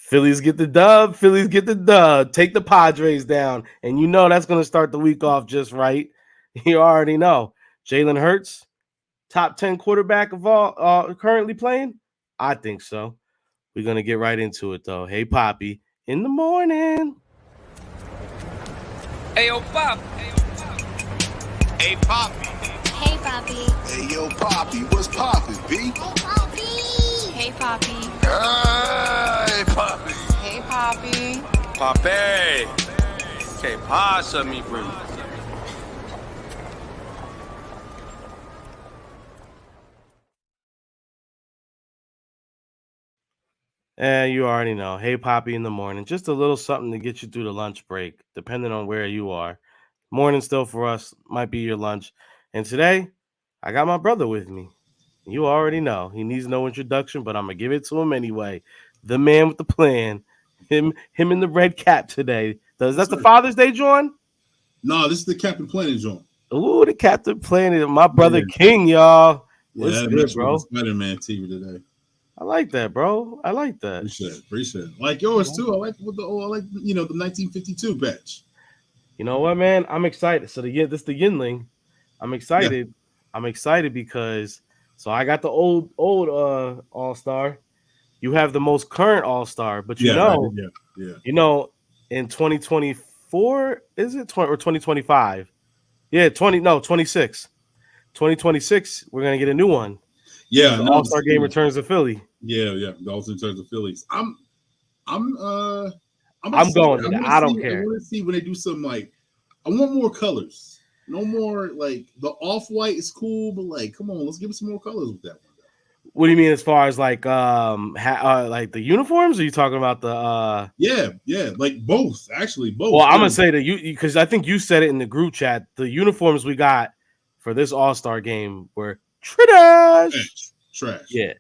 Phillies get the dub. Phillies get the dub. Take the Padres down. And you know that's going to start the week off just right. You already know. Jalen Hurts, top 10 quarterback of all currently playing? I think so. We're going to get right into it, though. Hey, Papi, in the morning. Hey, yo, Pop. Hey Papi. Hey Papi. Hey yo Papi, what's poppin', B? Hey Papi. Hey Papi. Hey Papi. Hey Papi. Papi. Que pasa, mi primo? And you already know. Hey, Papi, in the morning. Just a little something to get you through the lunch break, depending on where you are. Morning still for us might be your lunch. And today, I got my brother with me. You already know. He needs no introduction, but I'm going to give it to him anyway. The man with the plan. Him in the red cap today. That's the Father's Day, John? No, this is the Captain Planet joint. Ooh, the Captain Planet. My brother King, y'all. What's good, bro? Spider-Man TV today. I like that, bro. I like that. Appreciate it. Like yours too. I like the 1952 batch. You know what, man? I'm excited. So this the Yinling. I'm excited. Yeah. I'm excited because I got the old All-Star. You have the most current All-Star, but you know, in 2024, is it 20 or 2025? Yeah, 26. 2026, we're gonna get a new one. Yeah, the All-Star game returns to Philly. Yeah. The All-Star returns to Phillies. I'm going to it. I don't care. I want to see when they do some I want more colors. No more the off-white is cool, but come on, let's give it some more colors with that one. What do you mean as far as like the uniforms? Or are you talking about the Yeah, both actually both. Well, I'm gonna say that you because I think you said it in the group chat. The uniforms we got for this All-Star game were trash. Yeah.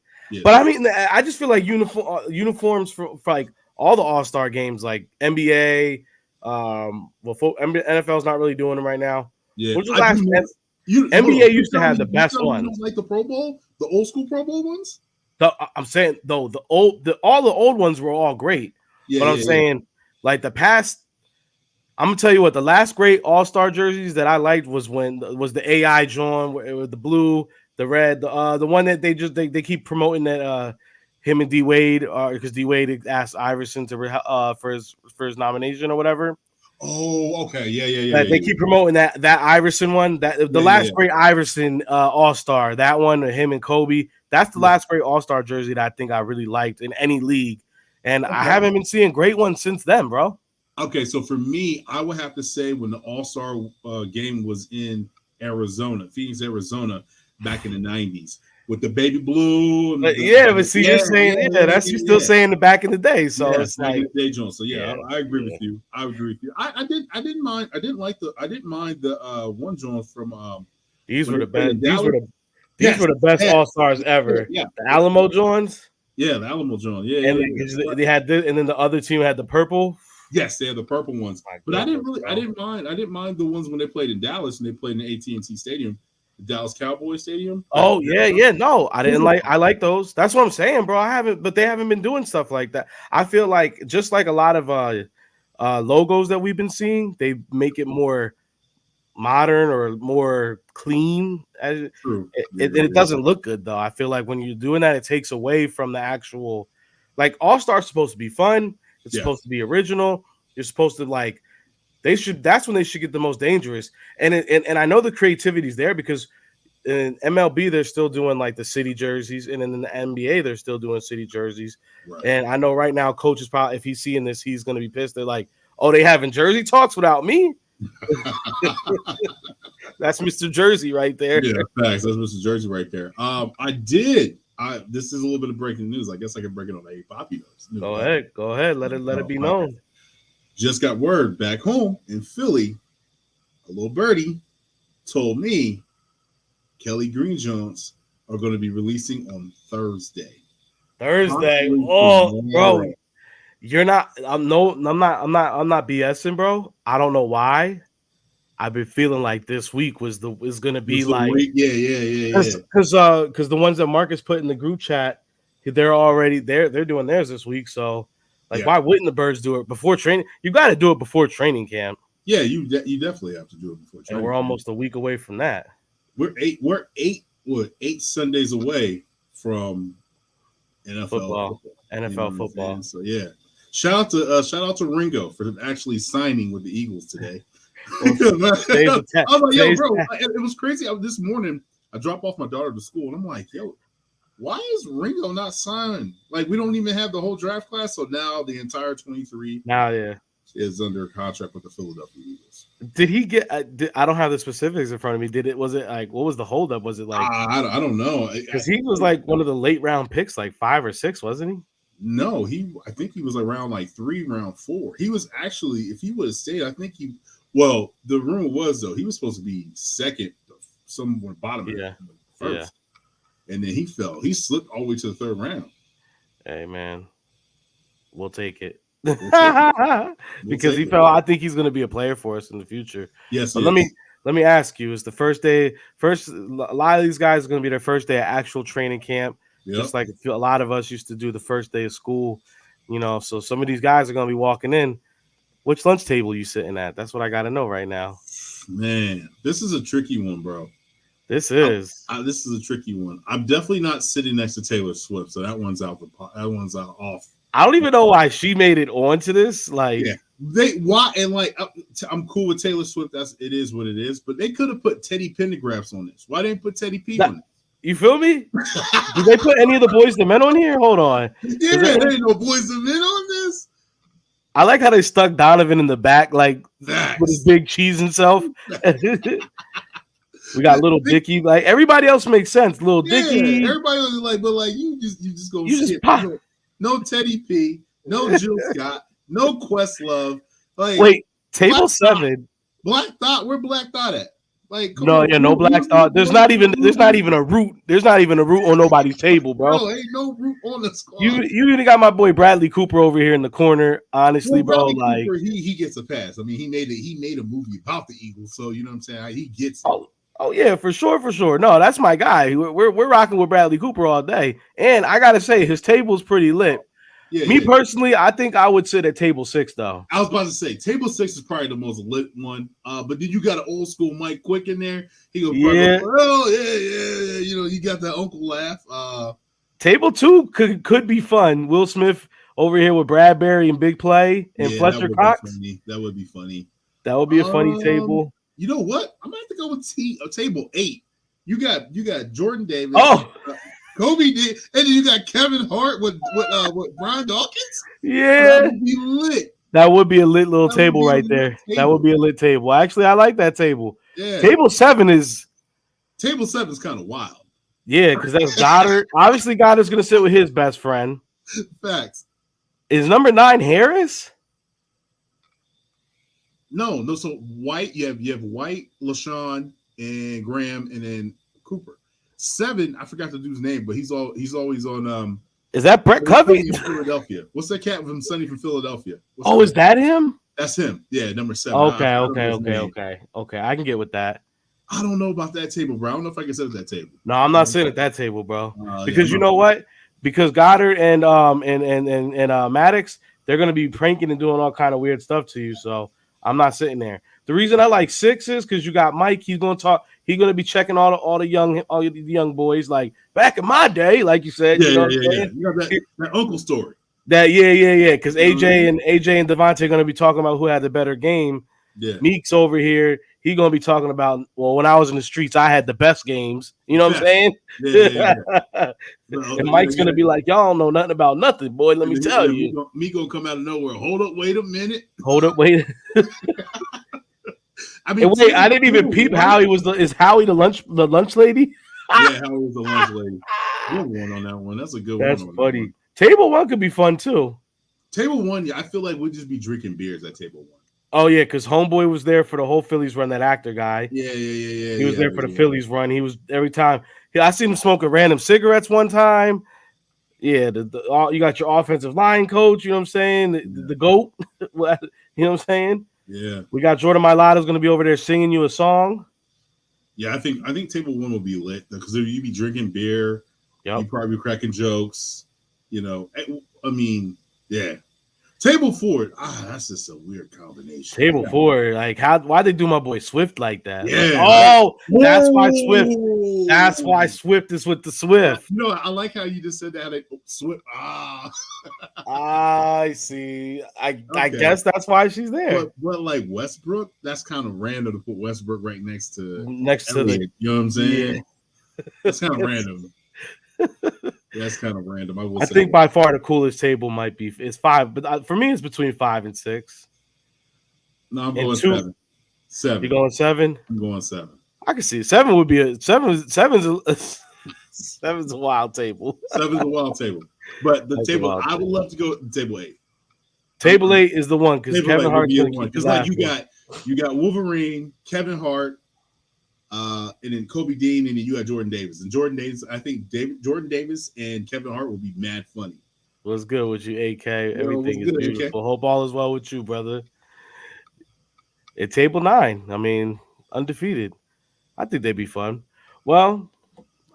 But I mean, I just feel like uniforms for like all the All-Star games, like NBA, NFL's not really doing them right now. Yeah, which was NBA used to have the best ones, like the Pro Bowl, the old school Pro Bowl ones. I'm saying though all the old ones were all great, but I'm saying like the past. I'm gonna tell you what the last great All-Star jerseys that I liked was the AI John with the blue, the red, the one that they keep promoting that him and D Wade because D Wade asked Iverson to for his nomination or whatever. Oh, okay, yeah. They keep promoting that Iverson one. That the last great Iverson All-Star, that one, him and Kobe. That's the last great All-Star jersey that I think I really liked in any league, and I haven't been seeing great ones since then, bro. Okay, so for me, I would have to say when the All-Star game was in Arizona, Phoenix, Arizona, back in the 90s, with the baby blue. But see, you're saying that's you still saying the back in the day. So it's like day Jones. So I agree with you. I didn't mind the one Jones from these were the best. These were the best All-Stars ever. Yeah. The Alamo Johns. Yeah, the Alamo John. Yeah, and they had this, and then the other team had the purple. Yes, they had the purple ones. But I didn't mind the ones when they played in Dallas and they played in the AT&T Stadium. Dallas Cowboys Stadium. Oh yeah. No, I didn't like. I like those. That's what I'm saying, bro. But they haven't been doing stuff like that. I feel like just like a lot of logos that we've been seeing, they make it more modern or more clean. It doesn't look good though. I feel like when you're doing that, it takes away from the actual. Like All-Star's supposed to be fun. It's supposed to be original. You're supposed to like. That's when they should get the most dangerous. And I know the creativity is there because in MLB they're still doing like the city jerseys, and in the NBA they're still doing city jerseys. Right. And I know right now coach is probably, if he's seeing this, he's going to be pissed. They're like, "Oh, they having jersey talks without me." That's Mr. Jersey right there. Yeah, facts. That's Mr. Jersey right there. This is a little bit of breaking news. I guess I can break it on the Hey Papi notes. Go ahead. Let it be known. Just got word back home in Philly. A little birdie told me Kelly Green Jones are going to be releasing on Thursday. Oh, bro. You're not. I'm not BSing, bro. I don't know why. I've been feeling like this week is going to be like because the ones that Marcus put in the group chat, they're doing theirs this week. So Like, why wouldn't the birds do it before training? You got to do it before training camp. Yeah, you definitely have to do it before training. And we're almost a week away from that. We're eight Sundays away from NFL football. NFL football. So yeah, shout out to Ringo for actually signing with the Eagles today. I was like, yo, bro, it was crazy. This morning I dropped off my daughter to school, and I'm like, yo, why is Ringo not signed? Like, we don't even have the whole draft class, so now the entire 23 is under contract with the Philadelphia Eagles. Did he get? I don't have the specifics in front of me. Was it like, what was the holdup? Was it like? I don't know, because he was like one of the late round picks, like 5 or 6, wasn't he? No, I think he was around like 3, round 4. He was actually, if he would have stayed, I think he. Well, the rumor was though he was supposed to be second, somewhere bottom of the first, and then he fell. He slipped all the way to the 3rd round. Hey man, we'll take it. Because he fell. I think he's going to be a player for us in the future. Yes. But let me ask you: is the first a lot of these guys are going to be their first day of actual training camp? Yep. Just like a lot of us used to do the first day of school, So some of these guys are going to be walking in. Which lunch table you sitting at? That's what I got to know right now. Man, this is a tricky one, bro. This is a tricky one. I'm definitely not sitting next to Taylor Swift, so that one's out. That one's out off. I don't even know why she made it onto this. Like, I'm cool with Taylor Swift. It is what it is. But they could have put Teddy Pendergrass on this. Why didn't put Teddy P on it? You feel me? Did they put any of the Boys to Men on here? Hold on. Yeah, there ain't no Boys to Men on this. I like how they stuck Donovan in the back, like with his big cheese himself. We got Little Dicky. Like, everybody else makes sense. Little Dicky. Everybody was like, but like you just go. You just pop. No Teddy P. No Jill Scott. No Questlove. Like, wait, table 7. Black Thought. Where Black Thought at? Like, no Black Thought. There's not even a root. There's not even a root on nobody's table, bro. No, ain't no root on the squad. You even got my boy Bradley Cooper over here in the corner. Honestly, bro, like Cooper, he gets a pass. I mean, he made a movie about the Eagles, so you know what I'm saying. He gets it. Oh yeah, for sure. No, that's my guy. We're rocking with Bradley Cooper all day, and I gotta say his table's pretty lit. Personally, I think I would sit at table 6 though. I was about to say table 6 is probably the most lit one. But then you got an old school Mike Quick in there. He go, oh yeah. You got that uncle laugh. Table 2 could be fun. Will Smith over here with Bradbury and Big Play and Fletcher Cox. That would be funny. That would be a funny table. You know what? I might have to go with table 8. You got Jordan Davis. Oh. Kobe did, and then you got Kevin Hart with Brian Dawkins. Yeah, that would be lit. That would be a lit little table right there. That would be a lit table. Actually, I like that table. Yeah. Table 7 is kind of wild. Yeah, because that's Goddard. Obviously, Goddard's gonna sit with his best friend. Facts. Is number 9 Harris? No. So White, you have White, LaShawn, and Graham, and then Cooper. 7, I forgot the dude's name, but he's always on. Is that Brett Covey in Philadelphia? What's that cat from Sunny from Philadelphia? Is that him? That's him. Yeah, number 7. Okay. I can get with that. I don't know about that table, bro. I don't know if I can sit at that table. No, I'm not sitting at that table, bro. Because you know what? Because Goddard and Maddox, they're gonna be pranking and doing all kind of weird stuff to you. So I'm not sitting there. The reason I like 6 is because you got Mike. He's gonna talk. He's gonna be checking all the young boys. Like back in my day, like you said. Yeah. You got that uncle story. That yeah. Because AJ and Devontae are gonna be talking about who had the better game. Yeah. Meek's over here. He's gonna be talking about, well, when I was in the streets, I had the best games. You know what I'm saying? Yeah. And Mike's gonna be like, y'all don't know nothing about nothing, boy. Let me tell you. Meek gonna come out of nowhere. Hold up, wait a minute. I mean, wait, I didn't even peep Howie is Howie the lunch lady? Yeah, Howie was the lunch lady. Good one on that one. That's a good one. That's funny. Table 1 could be fun too. Table 1, yeah, I feel like we'd just be drinking beers at table 1. Oh yeah, because Homeboy was there for the whole Phillies run. That actor guy. Yeah. He was there for the Phillies run. He was every time. I seen him smoking random cigarettes one time. Yeah, you got your offensive line coach. You know what I'm saying? The GOAT. You know what I'm saying? Yeah. We got Jordan Mailata's going to be over there singing you a song. Yeah, I think table 1 will be lit because you be drinking beer. Yep. You probably be cracking jokes. You know, I mean, yeah. Table 4. That's just a weird combination. Table 4, like why they do my boy Swift like that? Yeah. Like, Oh, that's why Swift. That's why Swift is with the Swift. You know, I like how you just said that. Like, Swift. I see. I Okay. guess that's why she's there. But like Westbrook, that's kind of random to put Westbrook right next to the. You know what I'm saying? Yeah. That's kind of random. That's kind of random. I think by far the coolest table might be it's 5, but for me it's between 5 and 6. No, I'm going 7. 7. You going 7? I'm going 7. I can see it. 7 would be a 7's a wild table. 7's a wild table. But the table I would love to go table 8. Table 8 is the one because Kevin Hart's going to keep because like you got Wolverine, Kevin Hart, and then Kobe Dean, and then you got Jordan Davis. And Jordan Davis, I think Jordan Davis and Kevin Hart will be mad funny. What's good with you, AK? Everything is beautiful. AK? Hope all is well with you, brother. At table 9, I mean, undefeated. I think they'd be fun. Well,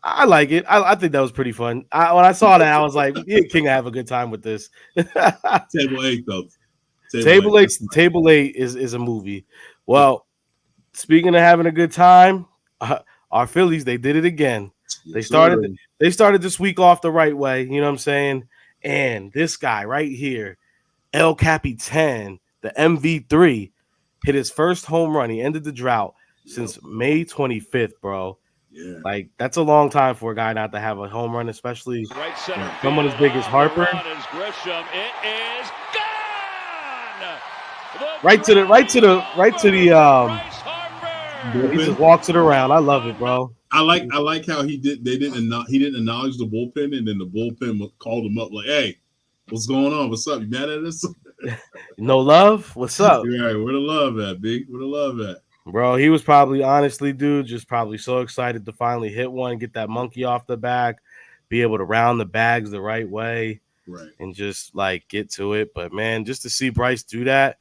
I like it. I think that was pretty fun. When I saw that, I was like, yeah, King will have a good time with this. Table 8, though. Table 8 is a movie. Well, speaking of having a good time, our Phillies, they did it again. They started this week off the right way. You know what I'm saying? And this guy right here, El Capitan, the MV3, hit his first home run. He ended the drought since May 25th, bro. Yeah. Like, that's a long time for a guy not to have a home run, especially someone as big as Harper. Right to the he just walks it around. I love it, bro. I like how he didn't acknowledge the bullpen, and then the bullpen called him up like, "Hey, what's going on? What's up? You mad at us? No love? What's up? Right, where the love at, big? Where the love at?" Bro, he was probably, honestly, dude, just probably so excited to finally hit one, get that monkey off the back, be able to round the bags the right way, right, and just like get to it. But man, just to see Bryce do that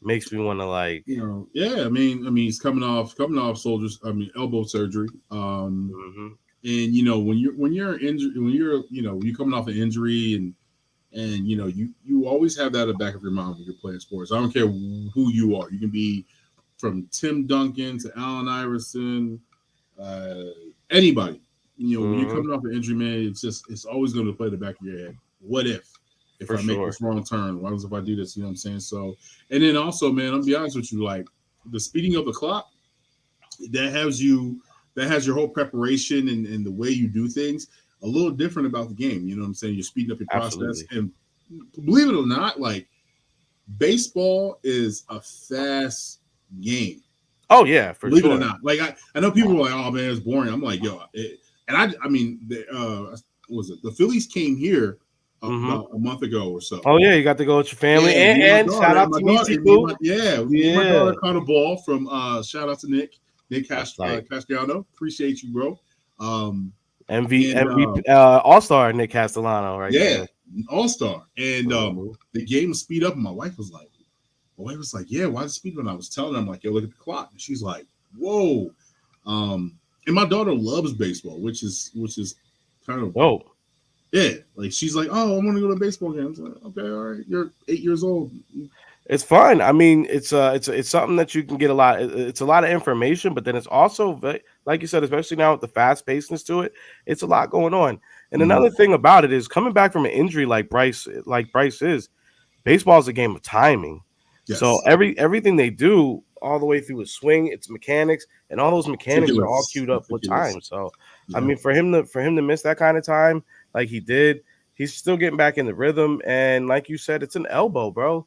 makes me want to like, yeah. I mean, he's coming off elbow surgery. And when you're injured, when you're coming off an injury, and you always have that at the back of your mind when you're playing sports. I don't care who you are. You can be from Tim Duncan to Allen Iverson, anybody. When you're coming off an injury, man, it's always going to play the back of your head. What if I make this wrong turn? What if I do this? You know what I'm saying? So, and then also, man, I'll be honest with you, like the speeding of the clock, that has your whole preparation and the way you do things a little different about the game. You know what I'm saying? You're speeding up your process. And believe it or not, like baseball is a fast game. Oh yeah, for believe sure. it or not. Like I know people are like, "Oh man, it's boring." I'm like, "Yo," the Phillies came here about a month ago or so. Oh yeah, you got to go with your family and shout out to Nisi Boo. My daughter caught a ball from shout out to Nick Castellano. Appreciate you, bro. MVP All-Star Nick Castellano, right? Yeah, All-Star. And the game was speed up, and my wife was like, "Yeah, why the speed?" When I was telling her, I'm like, "Yo, look at the clock," and she's like, "Whoa." And my daughter loves baseball, which is kind of whoa. Yeah, like she's like, "Oh, I want to go to a baseball game." I was like, "Okay, all right, you're 8 years old." It's fun. I mean, it's something that you can get a lot. It's a lot of information, but then it's also, like you said, especially now with the fast pacedness to it, it's a lot going on. And another thing about it is coming back from an injury like Bryce is, baseball is a game of timing. Yes. So everything they do all the way through a swing, it's mechanics, and all those mechanics are all queued up with time. So, I mean, for him to miss that kind of time like he did, he's still getting back in the rhythm. And like you said, it's an elbow, bro.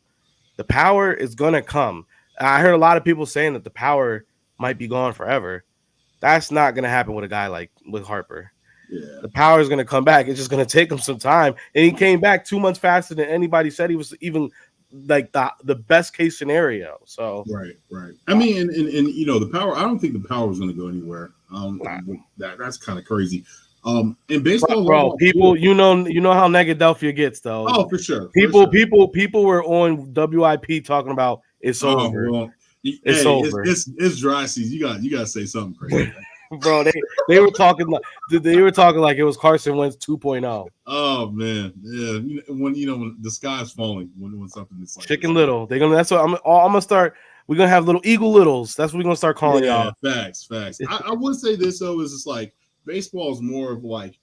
The power is going to come. I heard a lot of people saying that the power might be gone forever. That's not going to happen with a guy like with Harper. Yeah. The power is going to come back. It's just going to take him some time. And he came back 2 months faster than anybody said. He was even like the best case scenario. So right. I mean, and the power, I don't think the power is going to go anywhere. That's kind of crazy. In baseball, bro, people, you know how Negadelphia gets though. Oh, for sure. People were on WIP talking about it's over. Well, it's over. It's dry season. You got to say something crazy. bro. They were talking like it was Carson Wentz 2.0. Oh man, yeah. When the sky's falling, when something is like Chicken Little. They're gonna. That's what I'm gonna start. We're gonna have little Eagle Littles. That's what we're gonna start calling y'all. Facts. I would say this though is it's like baseball is more of like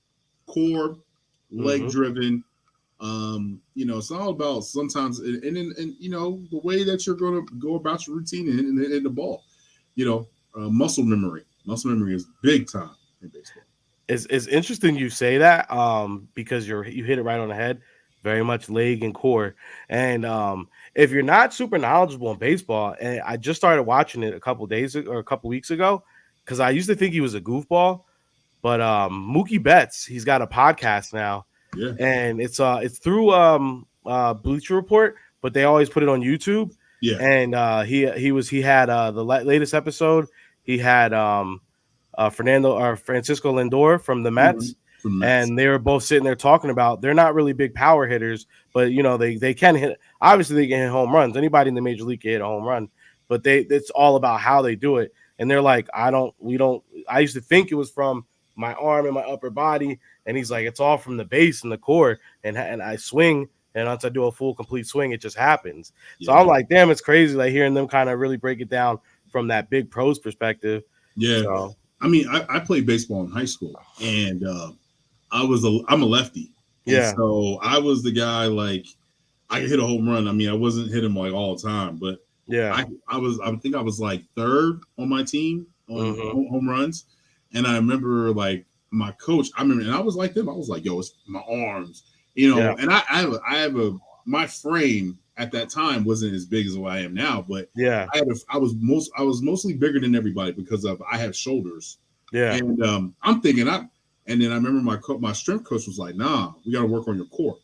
core, leg driven. It's all about sometimes and the way that you're gonna go about your routine and the ball. Muscle memory. Muscle memory is big time in baseball. It's interesting you say that because you hit it right on the head. Very much leg and core. And if you're not super knowledgeable in baseball, and I just started watching it a couple weeks ago, because I used to think he was a goofball, but Mookie Betts, he's got a podcast now, and it's through Bleacher Report, but they always put it on YouTube. Yeah, and he had the latest episode. He had Francisco Lindor from the Mets. And they were both sitting there talking about they're not really big power hitters, but they can hit. Obviously, they can hit home runs. Anybody in the major league can hit a home run, but it's all about how they do it. And they're like, I used to think it was from my arm and my upper body, and he's like, it's all from the base and the core, and I swing, and once I do a full complete swing, it just happens. So I'm like, damn, it's crazy, like hearing them kind of really break it down from that big pros perspective. Yeah, so, I mean, I played baseball in high school, and I'm a lefty. Yeah. So I was the guy, like, I could hit a home run. I mean, I wasn't hitting like all the time, but I think I was like third on my team on home runs. And I remember like my coach, and I was like them. I was like, yo, it's my arms, and my frame at that time wasn't as big as what I am now, but I was mostly bigger than everybody because I had shoulders. Yeah. And I'm thinking and then I remember my strength coach was like, nah, we got to work on your core.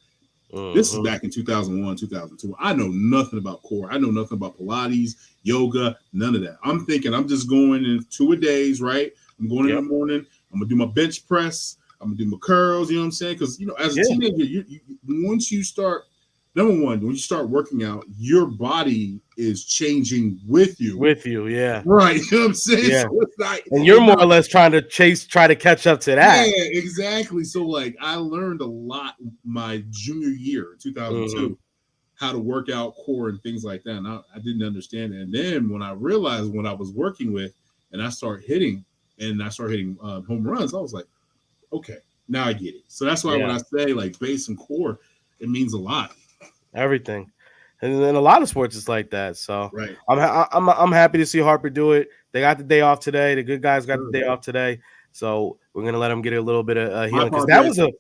This is back in 2001, 2002. I know nothing about core. I know nothing about Pilates, yoga, none of that. I'm thinking I'm just going in 2-a-days, right? I'm going in the morning. I'm going to do my bench press. I'm going to do my curls, you know what I'm saying? Because, as a teenager, once you start, number one, when you start working out, your body is changing with you. Yeah. Right. You know what I'm saying? Yeah. So it's like, and you're more or less trying to catch up to that. Yeah, exactly. So like I learned a lot my junior year, 2002, how to work out core and things like that. And I didn't understand it. And then when I realized what I was working with and I started hitting home runs, I was like, okay, now I get it. So that's why when I say like base and core, it means a lot. Everything, and then a lot of sports is like that. So I'm happy to see Harper do it. They got the day off today. The good guys got the day off today. So we're gonna let them get a little bit of healing because that was a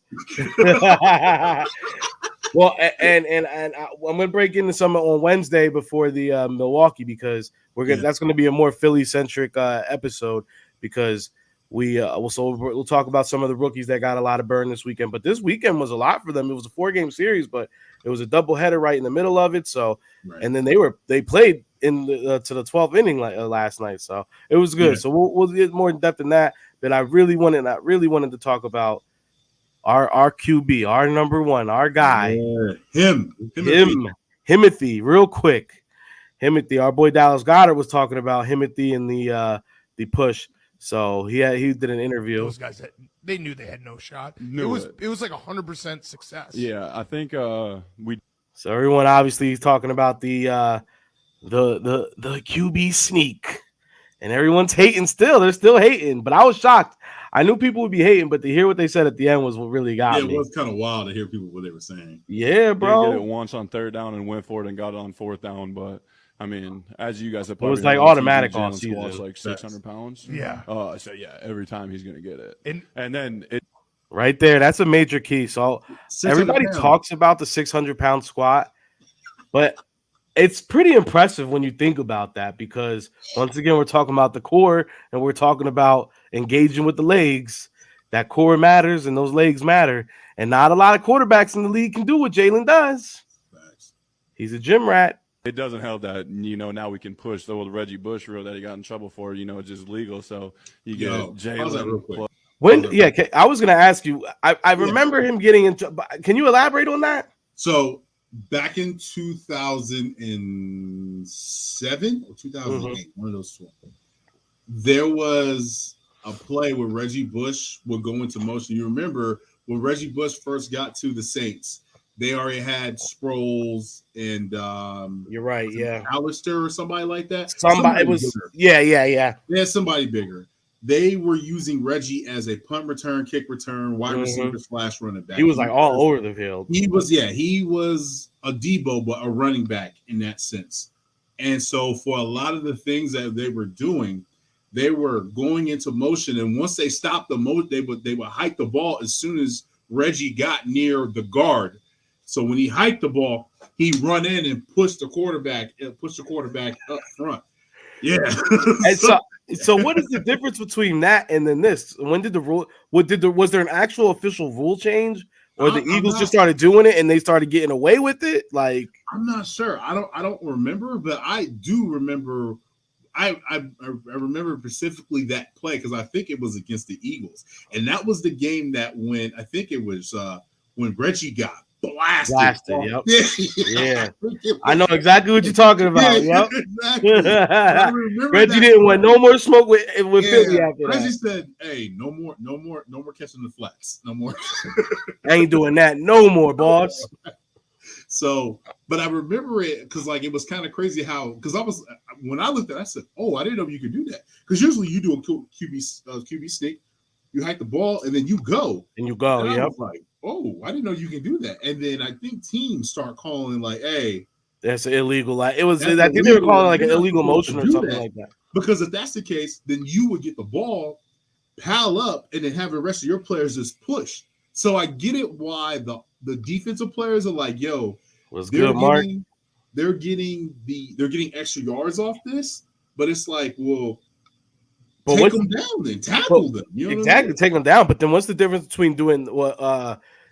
well. And I'm gonna break into some on Wednesday before the Milwaukee because that's gonna be a more Philly centric episode because. We'll talk about some of the rookies that got a lot of burn this weekend, but this weekend was a lot for them. It was a 4-game series, but it was a doubleheader right in the middle of it. So, and then they played in to the 12th inning last night, so it was good. Yeah. So we'll get more in depth in that. But I really wanted to talk about our QB, our number one, our guy, Himothy, real quick. Himothy, our boy Dallas Goddard was talking about Himothy in the push. So he did an interview. Those guys they knew they had no shot. It was like 100% success. Yeah, I think we. So everyone obviously is talking about the QB sneak, and everyone's hating still. They're still hating, but I was shocked. I knew people would be hating, but to hear what they said at the end was what really got me. It was kind of wild to hear people what they were saying. Yeah, bro. They did it once on 3rd down and went for it and got it on 4th down, but. I mean, as you guys have probably it was like automatic off season. Like 600 pounds. Yeah. So yeah, every time he's gonna get it, and then it right there. That's a major key. So everybody talks about the 600-pound squat, but it's pretty impressive when you think about that because once again we're talking about the core and we're talking about engaging with the legs. That core matters and those legs matter, and not a lot of quarterbacks in the league can do what Jalen does. He's a gym rat. It doesn't help that, now we can push the old Reggie Bush rule that he got in trouble for, it's just legal. So you get Jalen. I was going to ask you, I remember him getting into, can you elaborate on that? So back in 2007 or 2008, one of those two, there was a play where Reggie Bush would go into motion. You remember when Reggie Bush first got to the Saints, they already had Sproles and you're right, yeah, Alistair or somebody like that. Somebody it was bigger. Yeah. Yeah, somebody bigger. They were using Reggie as a punt return, kick return, wide receiver / running back. He was like all over the field. He was a Debo, but a running back in that sense. And so for a lot of the things that they were doing, they were going into motion. And once they stopped the motion, they would hike the ball as soon as Reggie got near the guard. So when he hiked the ball, he run in and pushed the quarterback up front. Yeah. And so what is the difference between that and then this? When did the rule? Was there an actual official rule change, or the Eagles just started doing it and they started getting away with it? Like, I'm not sure. I don't remember, but I do remember. I remember specifically that play because I think it was against the Eagles, and that was the game that when I think it was when Reggie got blasted. Yep. Yeah. I know exactly what you're talking about. Yeah, yep. Exactly. Reggie didn't want no more smoke with Philly after Reggie that. said, "Hey, no more catching the flats. No more. I ain't doing that no more, boss." So, but I remember it because like it was kind of crazy how when I looked at it, I said, "Oh, I didn't know you could do that." Because usually you do a QB sneak, you hike the ball and then you go. And you go, I was like, oh, I didn't know you can do that. And then I think teams start calling like, "Hey, that's illegal." Like it was, I think they were calling like an illegal motion or something like that. Because if that's the case, then you would get the ball, pile up, and then have the rest of your players just push. So I get it why the defensive players are like, "Yo, was good, Mark." They're getting extra yards off this, but it's like, well, take them down then, tackle them. You know exactly, take them down. But then what's the difference between doing what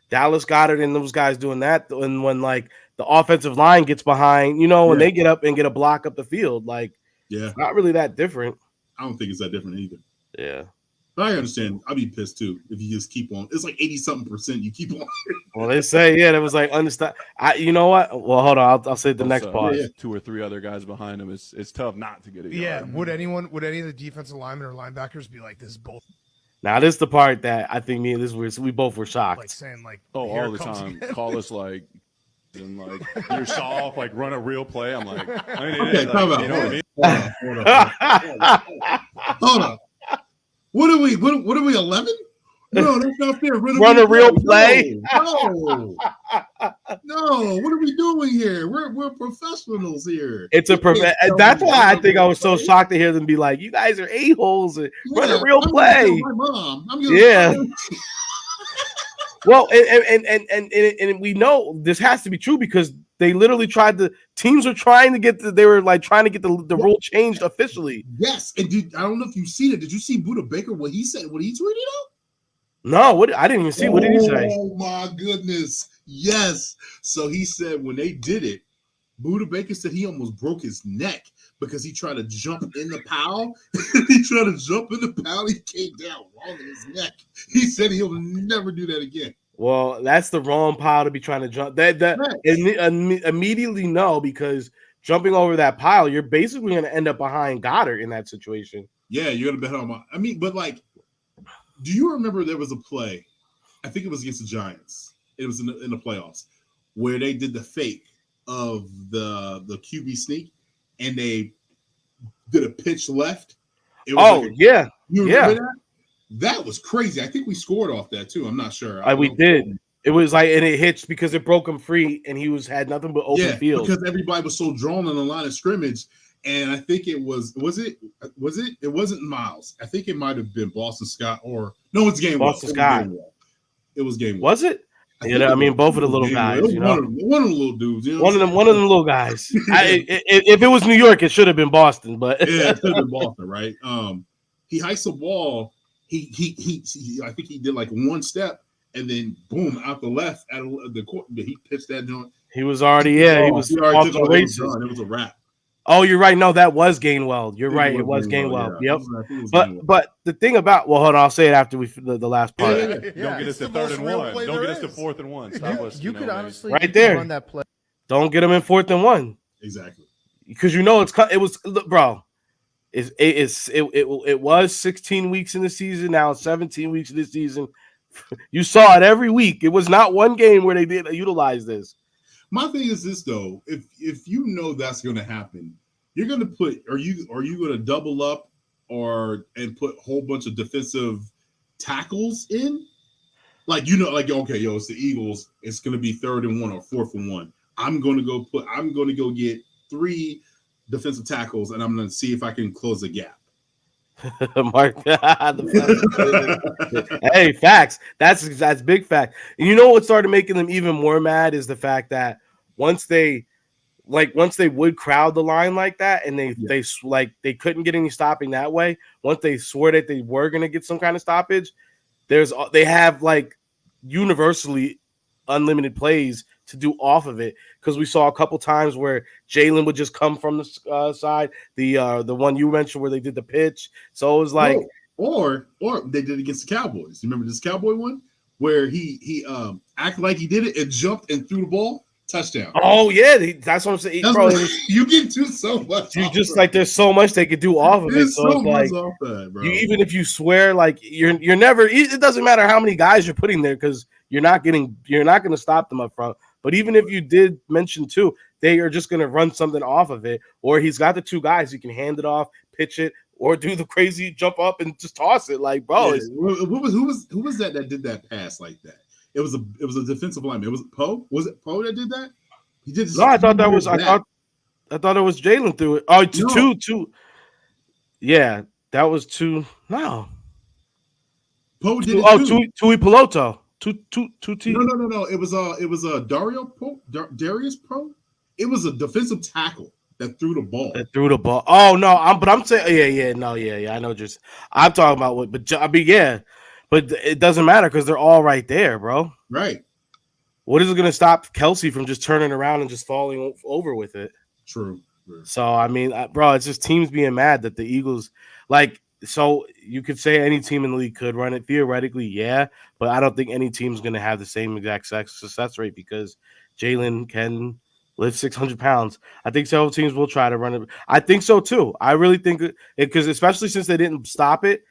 Dallas Goedert and those guys doing that, and when like the offensive line gets behind, when they get up and get a block up the field, like it's not really that different. I don't think it's that different either. Yeah. But I understand. I'd be pissed too if you just keep on. It's like 80-something%. You keep on. Well, they say that was like understand. You know what? Well, hold on. I'll say the next part. 2 or 3 other guys behind him. It's tough not to get it. Yeah. Would any of the defensive linemen or linebackers be like, "This is bull"? Now this is the part that I think me and we both were shocked. Like saying like, all the time. Again. Call us like. And like you're soft, like run a real play. I'm like, Okay, you know what I mean? Hold on. What are we 11? No, that's not fair. Run a real play. No. What are we doing here? We're professionals here. It's that's why I think I was so shocked to hear them be like, "You guys are a-holes and run a real play." My mom. Well, and we know this has to be true because they literally teams were trying to get the rule changed officially. Yes, and I don't know if you've seen it. Did you see Buda Baker? What he said? What he tweeted out? No, I didn't even see. What did he say? Oh my goodness! Yes. So he said when they did it, Buda Baker said he almost broke his neck because he tried to jump in the pile. He came down wrong in his neck. He said he'll never do that again. Well, that's the wrong pile to be trying to jump. Immediately no, because jumping over that pile, you're basically going to end up behind Goddard in that situation. Yeah, you're going to bet on my. I mean, but like, do you remember there was a play? I think it was against the Giants. It was in the playoffs where they did the fake of the QB sneak, and they did a pitch left. It was you remember that? That was crazy. I think we scored off that too. I'm not sure. We did. It was like, and it hitched because it broke him free, and he had nothing but open field because everybody was so drawn on the line of scrimmage. And I think it was it? It wasn't Miles. I think it might have been Boston Scott it's Gainwell. Boston Scott. It was Gainwell. Was it? I mean, both of the little guys. One of the little dudes. One of them little guys. If it was New York, it should have been Boston. But yeah, it should have been Boston, right? He hikes the ball. He I think he did like one step and then boom out the left out of the court. He pitched that joint. He was already he was off the races. It was a wrap. Oh, you're right. No, that was Gainwell. You're right. It was Gainwell. Yeah. Yep. But the thing about hold on, I'll say it after the last part. Don't get us to 3rd and 1. Don't get us to 4th and 1. Stop us. You could honestly right there run that play. Don't get them in 4th and 1. Exactly. Because it was bro. It was 16 weeks in the season. Now it's 17 weeks in the season. You saw it every week. It was not one game where they didn't utilize this. My thing is this though: if you know that's going to happen, you're going to put are you going to double up and put a whole bunch of defensive tackles in? Like like okay, it's the Eagles. It's going to be 3rd and 1 or 4th and 1. I'm going to go get 3 defensive tackles, and I'm going to see if I can close the gap. Mark, hey, facts. That's big fact. And you know what started making them even more mad is the fact that once they would crowd the line like that, and they couldn't get any stopping that way. Once they swore that they were going to get some kind of stoppage, they have like universally unlimited plays to do off of it, because we saw a couple times where Jalen would just come from the side, the one you mentioned where they did the pitch. So it was like, or they did it against the Cowboys. You remember this Cowboy one where he acted like he did it and jumped and threw the ball, touchdown. Oh yeah, that's what I'm saying, bro. You can do so much. You just like there's so much they could do off of it. So it's like off that, bro. Even if you swear, like you're never. It doesn't matter how many guys you're putting there, because you're not going to stop them up front. But even if you did mention 2, they are just going to run something off of it. Or he's got the 2 guys, you can hand it off, pitch it, or do the crazy jump up and just toss it. Like, bro, who was that did that pass like that? It was a defensive lineman. It was Poe. Was it Poe that did that? He did. No, I thought it was Jalen threw it. Oh, two. Yeah, that was 2. No, Poe did it. Tui Peloto. Two teams. No. It was Darius Poe. It was a defensive tackle that threw the ball. Oh no, I'm saying I know. Just I'm talking about what, but I mean but it doesn't matter because they're all right there, bro. Right. What is it going to stop Kelsey from just turning around and just falling over with it? True. So I mean, bro, it's just teams being mad that the Eagles like. So you could say any team in the league could run it theoretically, yeah, but I don't think any team's going to have the same exact success rate because Jalen can lift 600 pounds. I think several teams will try to run it. I think so too. I really think it, because especially since they didn't stop it.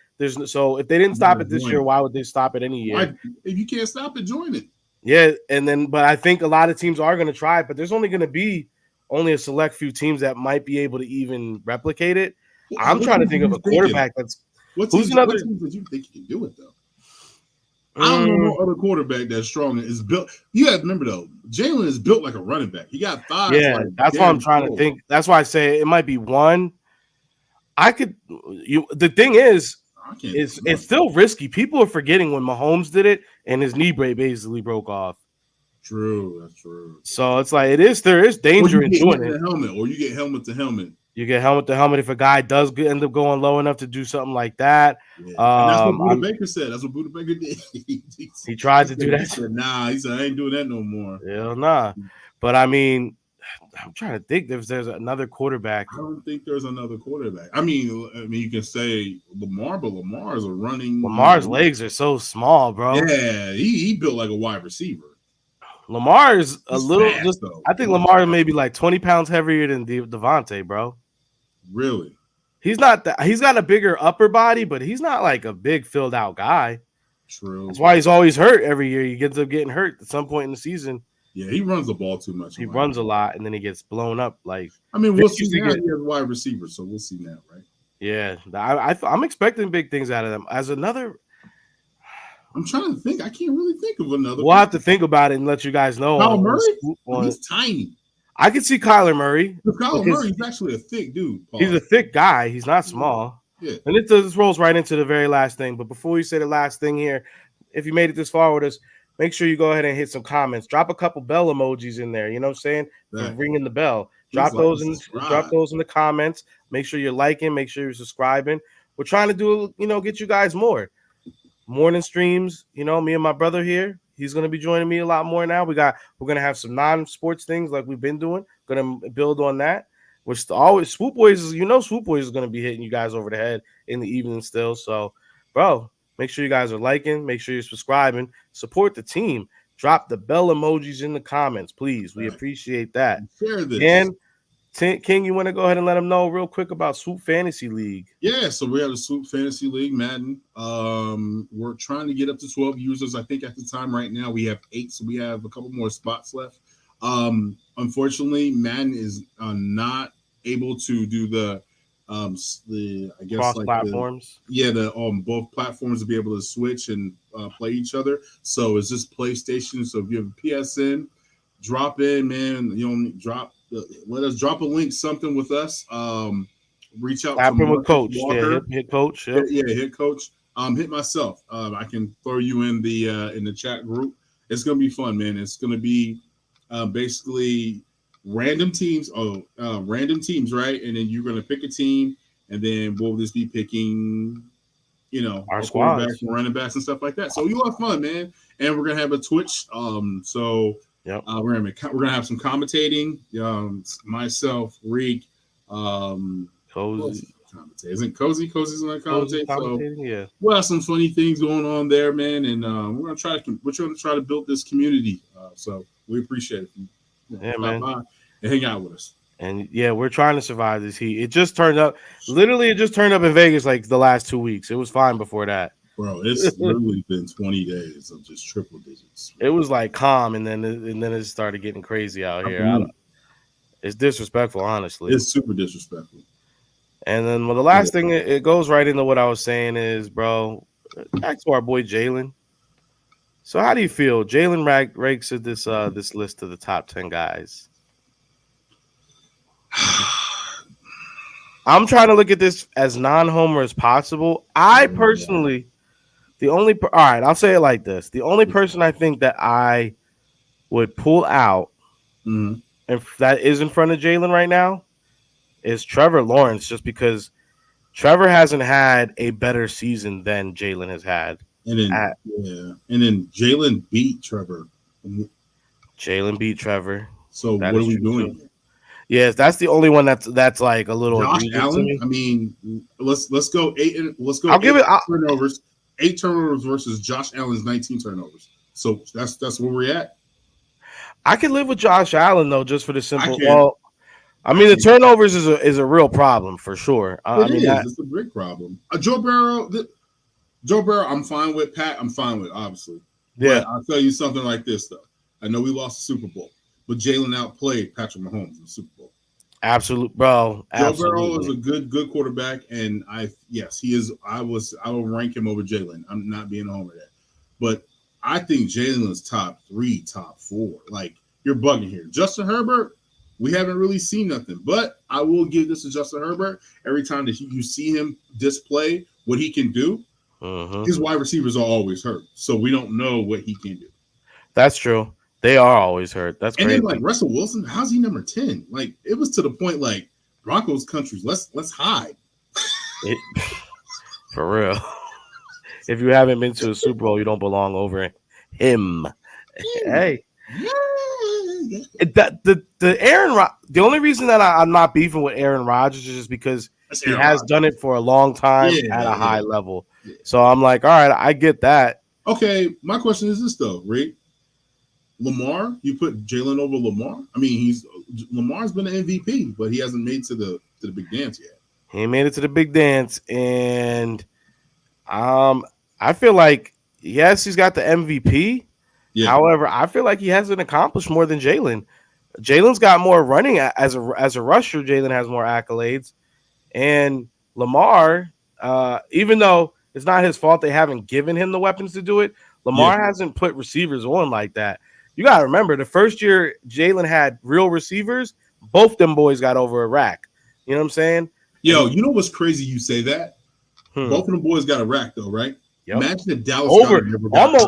So if they didn't stop it this year, why would they stop it any year? If you can't stop it, join it. Yeah, but I think a lot of teams are going to try, but there's only going to be a select few teams that might be able to even replicate it. I'm trying to think of a quarterback who's another teams that you think you can do it though. I don't know no other quarterback that's strong and is built. You have to remember though, Jalen is built like a running back. He got thighs. Yeah, that's what I'm trying to think. That's why I say it might be one. The thing is, it's still risky. People are forgetting when Mahomes did it and his knee basically broke off. True, that's true. So it's like there is danger in doing it. Or you get helmet to helmet. You get helmet to helmet if a guy does end up going low enough to do something like that. Yeah. That's what Buda Baker said. That's what Buda Baker did. He tried to do that. He said, he said, I ain't doing that no more. Hell nah. But I mean, I'm trying to think if there's another quarterback. I don't think there's another quarterback. I mean, you can say Lamar, but Lamar's a running. Lamar's legs are so small, bro. Yeah, he built like a wide receiver. Lamar is I think Lamar may be like 20 pounds heavier than Devontae, bro. Really? He's not that. He's got a bigger upper body, but he's not like a big filled out guy. True. That's why he's always hurt every year. He ends up getting hurt at some point in the season. Yeah, he runs the ball too much. He runs a lot, and then he gets blown up. Like, I mean, we'll see now. He has wide receiver, so we'll see now, right? Yeah, I'm expecting big things out of them. As another, I'm trying to think. I can't really think of another. We'll have to think about it and let you guys know. Kyler Murray? He's tiny. I can see Kyler Murray. Kyler Murray's actually a thick dude. Paul. He's a thick guy. He's not small. Yeah. And this rolls right into the very last thing. But before you say the last thing here, if you made it this far with us, make sure you go ahead and hit some comments. Drop a couple bell emojis in there. You know what I'm saying? Right. Ringing the bell. Drop those in the comments. Make sure you're liking. Make sure you're subscribing. We're trying to do, get you guys more morning streams. Me and my brother here. He's going to be joining me a lot more now. We're going to have some non-sports things like we've been doing. Going to build on that. We're always Swoop Boys. Swoop Boys is going to be hitting you guys over the head in the evening still. So, bro, make sure you guys are liking. Make sure you're subscribing. Support the team. Drop the bell emojis in the comments, please. We appreciate that. Share this. And King, you want to go ahead and let them know real quick about Swoop Fantasy League? Yeah, so we have the Swoop Fantasy League, Madden. We're trying to get up to 12 users. I think at the time right now we have 8, so we have a couple more spots left. Unfortunately, Madden is not able to do the I guess Cross like platforms. The both platforms to be able to switch and play each other. So it's just PlayStation. So if you have a PSN, drop in, man. You know, let us drop a link, something with us. Reach out Tap to in with Coach. Walker. Yeah, hit Coach. Yep. Hit Coach. Hit myself. I can throw you in the chat group. It's gonna be fun, man. It's gonna be basically random teams. Random teams, right? And then you're gonna pick a team, and then we'll just be picking, our quarterbacks squads, and running backs and stuff like that. So you'll have fun, man. And we're gonna have a Twitch. Yep. We're gonna have some commentating. Myself, Reek, Cozy. Isn't Cozy's gonna commentate? So yeah, we'll have some funny things going on there, man. And we're gonna try to build this community. So we appreciate it. Yeah, man. By and hang out with us. And yeah, we're trying to survive this heat. It just turned up. Literally, it just turned up in Vegas like the last 2 weeks. It was fine before that. Bro, it's literally been 20 days of just triple digits. It was like calm, and then it started getting crazy out here. It's disrespectful, honestly. It's super disrespectful. And then the last thing, it goes right into what I was saying is, bro, back to our boy Jalen. So how do you feel? Jalen ranks this list to the top 10 guys. I'm trying to look at this as non-homer as possible. I personally, all right, I'll say it like this. The only person I think that I would pull out, if that is in front of Jalen right now, is Trevor Lawrence, just because Trevor hasn't had a better season than Jalen has had. And then Jalen beat Trevor. Jalen beat Trevor. So what are we doing here? Yes, that's the only one that's like a little. Josh Allen. I mean, let's go 8. Let's go. I'll give it turnovers. 8 turnovers versus Josh Allen's 19 turnovers. So that's where we're at. I can live with Josh Allen though, just for the simple. The turnovers is a real problem for sure. It's a big problem. Joe Burrow, I'm fine with. Pat, I'm fine with. Obviously, yeah. But I'll tell you something like this though. I know we lost the Super Bowl, but Jalen outplayed Patrick Mahomes in the Super Bowl. Absolute, bro. Joe Burrow is a good quarterback, and he is. I will rank him over Jalen. I'm not being a homer there, but I think Jalen is top 3, top 4. Like, you're bugging here. Justin Herbert, we haven't really seen nothing, but I will give this to Justin Herbert. Every time that you see him display what he can do, his wide receivers are always hurt, so we don't know what he can do. That's true. They are always hurt. That's crazy. And then, like, Russell Wilson, how's he number 10? Like, it was to the point, like, Broncos countries, let's hide. For real. If you haven't been to a Super Bowl, you don't belong over him. Hey. The only reason that I'm not beefing with Aaron Rodgers is just because he has done it for a long time at a high level. Yeah. So I'm like, all right, I get that. Okay, my question is this though, Rick. Lamar, you put Jalen over Lamar? I mean, Lamar's been an MVP, but he hasn't made to the big dance yet. He made it to the big dance, and I feel like yes, he's got the MVP. Yeah. However, I feel like he hasn't accomplished more than Jalen. Jalen's got more running as a rusher. Jalen has more accolades, and Lamar, even though it's not his fault they haven't given him the weapons to do it, Lamar hasn't put receivers on like that. You got to remember, the first year Jalen had real receivers, both them boys got over a rack. You know what I'm saying? Yo, you know what's crazy? You say that. Both of them boys got a rack though, right? Yep. Imagine if Dallas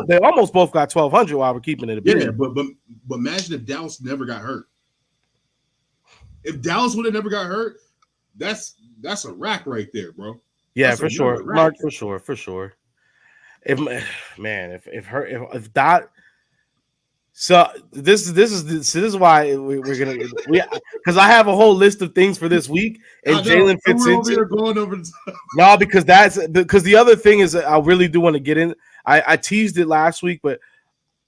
they almost both got 1,200 while we're keeping it a bit. Yeah, but imagine if Dallas never got hurt. If Dallas would have never got hurt, that's a rack right there, bro. Yeah, for sure, Mark. For sure. If that. So this is why we're gonna because I have a whole list of things for this week and Jalen fits into. No, because the other thing is I really do want to get in. I teased it last week, but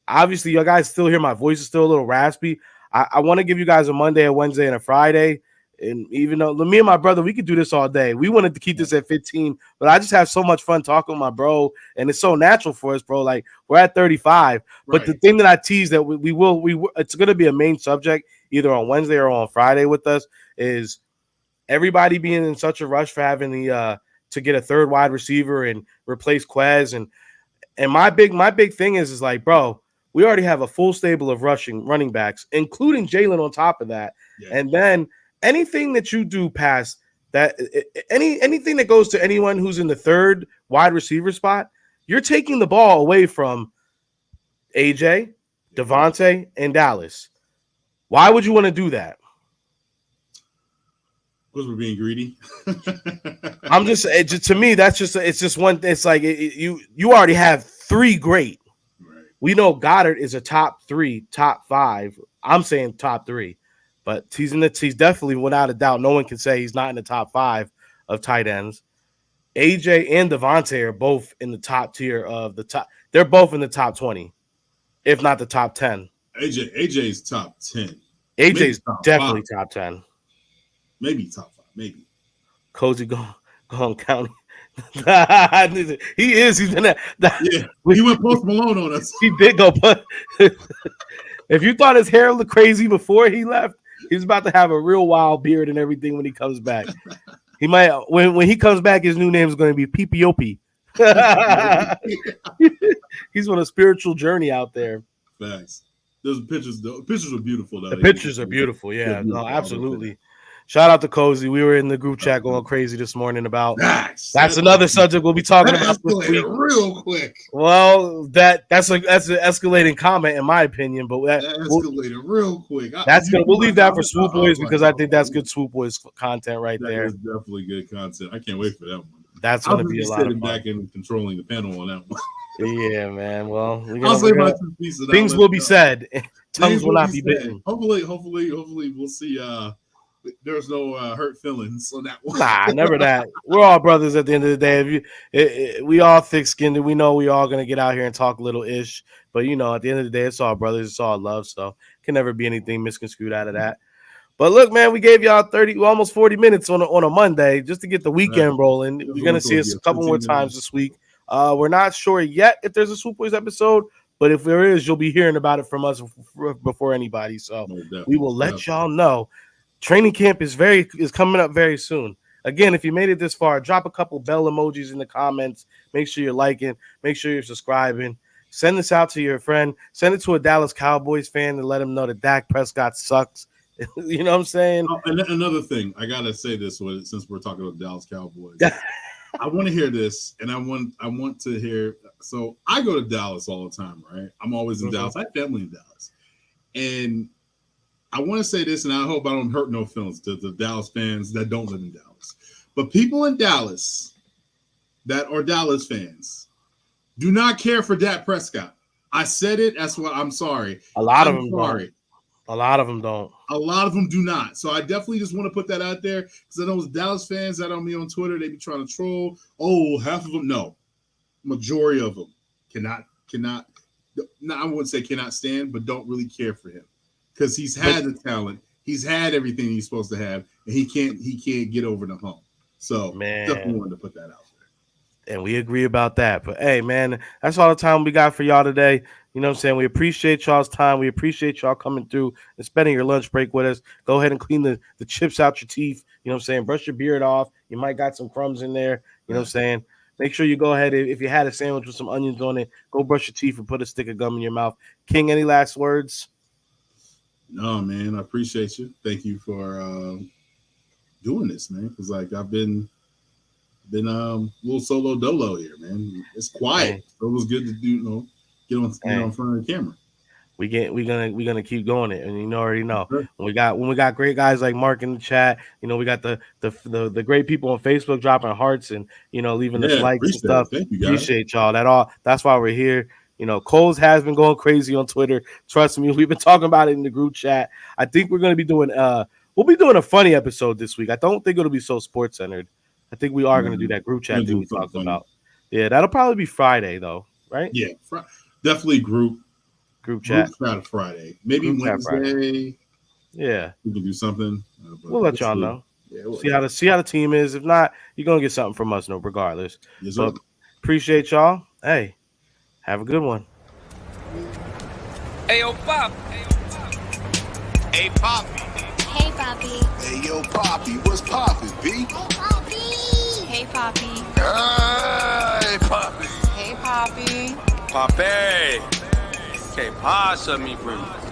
obviously you guys still hear my voice is still a little raspy. I want to give you guys a Monday, a Wednesday, and a Friday. And even though me and my brother, we could do this all day. We wanted to keep this at 15, but I just have so much fun talking with my bro, and it's so natural for us, bro. Like we're at 35, but the thing that I tease that we will it's going to be a main subject either on Wednesday or on Friday with us is everybody being in such a rush for having the to get a third wide receiver and replace Quez and my big thing is like, bro, we already have a full stable of running backs, including Jalen on top of that, and then anything that you do past that, anything that goes to anyone who's in the third wide receiver spot, you're taking the ball away from AJ, Devontae, and Dallas. Why would you want to do that? Because we're being greedy. I'm just to me, that's just it's just one. It's like you already have three great. Right. We know Goddard is a top 3, top 5. I'm saying top 3. But he's definitely, without a doubt, no one can say he's not in the top 5 of tight ends. AJ and Devontae are both in the top tier of the top. They're both in the top 20, if not the top 10. AJ's top 10. AJ's definitely top 10. Maybe top 5. Maybe. Cozy going county. He is. He's in that. He went Post Malone on us. He did go. But if you thought his hair looked crazy before he left, he's about to have a real wild beard and everything when he comes back. He might when he comes back, his new name is going to be PPOP. He's on a spiritual journey out there. Facts. Those pictures, the pictures are beautiful. Though. The pictures are beautiful. Yeah, no, absolutely. Shout out to Cozy. We were in the group chat going crazy this morning about that's another subject we'll be talking about this week. Real quick. Well, that's an escalating comment in my opinion, but that escalated real quick. We'll leave that for Swoop Boys because I think that's good Swoop Boys content right there. That is definitely good content. I can't wait for that one. That's going to be a lot of fun. Back and controlling the panel on that one. Yeah, man. Well, things will be said. Tongues will not be bitten. Hopefully, we'll see. There's no hurt feelings on that one. Nah, never that. We're all brothers at the end of the day. We all thick-skinned. We know we all gonna get out here and talk a little ish. But at the end of the day, it's all brothers. It's all love. So can never be anything misconstrued out of that. But look, man, we gave y'all almost 40 minutes on a Monday just to get the weekend rolling. You're gonna see us a couple more times this week. We're not sure yet if there's a Swoop Boys episode, but if there is, you'll be hearing about it from us before anybody. So we will let y'all know. Training camp is coming up very soon. Again, if you made it this far, drop a couple bell emojis in the comments. Make sure you're liking. Make sure you're subscribing. Send this out to your friend. Send it to a Dallas Cowboys fan and let him know that Dak Prescott sucks. You know what I'm saying? Oh, and another thing, I gotta say this since we're talking about Dallas Cowboys. I want to hear this, and I want to hear. So I go to Dallas all the time, right? I'm always in Dallas. I have family in Dallas, and I want to say this, and I hope I don't hurt no feelings to the Dallas fans that don't live in Dallas. But people in Dallas that are Dallas fans do not care for Dak Prescott. I said it. That's why I'm sorry. A lot of them don't. A lot of them don't. A lot of them do not. So I definitely just want to put that out there because I know those Dallas fans that on me on Twitter, they be trying to troll. Oh, half of them, no. Majority of them cannot. No, I wouldn't say cannot stand, but don't really care for him. Because he's had the talent, he's had everything he's supposed to have, and he can't get over the hump. So definitely wanted to put that out there. And we agree about that. But hey, man, that's all the time we got for y'all today. You know what I'm saying? We appreciate y'all's time. We appreciate y'all coming through and spending your lunch break with us. Go ahead and clean the chips out your teeth. You know what I'm saying? Brush your beard off. You might got some crumbs in there. You know what I'm saying? Make sure you go ahead. If you had a sandwich with some onions on it, go brush your teeth and put a stick of gum in your mouth. King, any last words? No, man, I appreciate you. Thank you for doing this, man. Because I've been a little solo dolo here, man. It's quiet. So it was good to do, get on front of the camera. We're gonna keep going it, and you already know. Sure. When we got great guys like Mark in the chat, we got the great people on Facebook dropping hearts and leaving us likes and stuff. Thank you, guys. Appreciate y'all. That's why we're here. Coles has been going crazy on Twitter. Trust me, we've been talking about it in the group chat. I think we're going to be doing we'll be doing a funny episode this week. I don't think it'll be so sports centered. I think we are going to do that group chat thing we talked about. Yeah, that'll probably be Friday though, right? Yeah, definitely group chat Friday. Maybe Wednesday. Yeah, we can do something. We'll let y'all know. Yeah, see how the team is. If not, you're gonna get something from us, no, regardless. Yes, but appreciate y'all. Hey, have a good one. Hey, yo, Pop. Hey, Papi. Hey Papi. Hey, yo, Papi, what's poppin', B? Hey Papi. Hey Papi. Hey, Papi. Hey Papi. Papi. Que pasa, mi primo?